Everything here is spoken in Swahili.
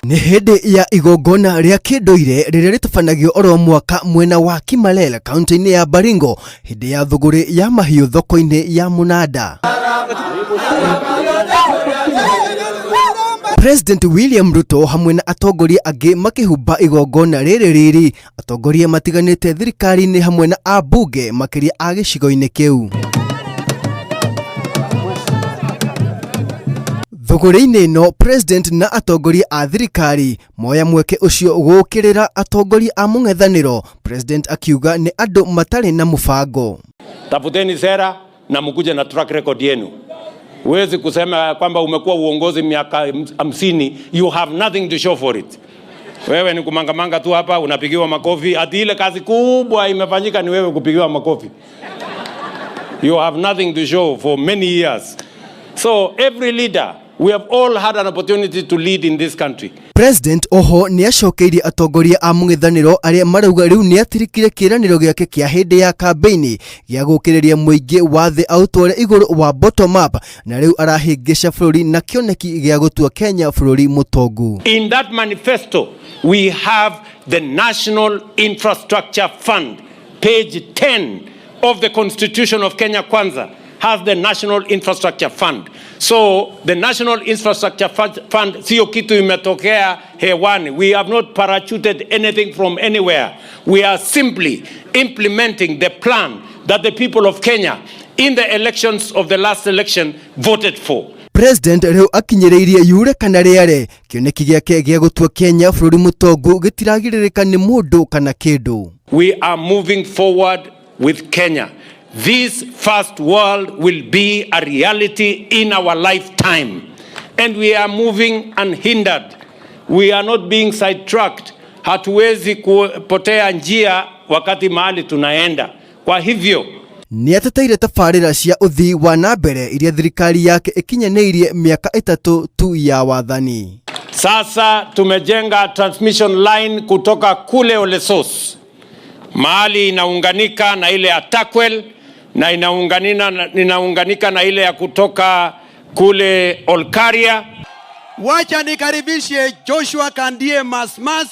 Ni hindi ya igongona ria kinduire riria ritabanagio oro mwaka mwena wa Kimalela kaunti-ini ya Baringo hindi ya thuguri ya mahiu thoko-ini ya Munada. President William Ruto hamwe na atongoria angi makihumba igongona riri atongoria matiganite thirikari-ini hamwe na abunge makiria a gicigo-ini kiu. Thuguri-ini no President na atongoria a thirikari moya mweke ucio gukirira atongoria a mung'ethaniro. President akiuga ni andu matari na mubango. Tafuteni sera na mkuje na track record yenu. Huwezi kusema kwamba umekuwa uongozi miaka 50, you have nothing to show for it. Wewe ni kumangamanga tu hapa unapigiwa makofi, ati ile kazi kubwa imefanyika ni wewe kupigiwa makofi. You have nothing to show for many years. So every leader, we have all had an opportunity to lead in this country. President oho ni acokeirie atongoria a mung'ethaniro aria marauga riu ni atirikire kiraniro giake kia hindi ya campaign gia gukiriria muingi wa thi autware iguru wa bottom up na riu arahingisha bururi na kioneki gia gutua Kenya bururi mutongu. In that manifesto we have the National Infrastructure Fund. Page 10 of the Constitution of Kenya Kwanza has the National Infrastructure Fund. So the National Infrastructure Fund sio kitu imetokea hewani. We have not parachuted anything from anywhere. We are simply implementing the plan that the people of Kenya in the elections of the last election voted for. President riu akinyiriirie yure kana riare kioneki giake gia gutua Kenya bururi mutongu gitiragiririka ni mundu kana kindu. We are moving forward with Kenya. This first world will be a reality in our lifetime. And we are moving unhindered. We are not being sidetracked. Hatuwezi kupotea njia wakati mahali tunaenda. Kwa hivyo ni atateire tabarira cia uthii wa nambere iria thirikari yake ikinyaniirie miaka 3 tu ya wathani. Sasa tumejenga transmission line kutoka kule Olesos, mahali inaunganika na ile ya Takwel na inaunganika na ile ya kutoka kule Olkaria. Wacha nikaribishe Joshua Kandie Masmas.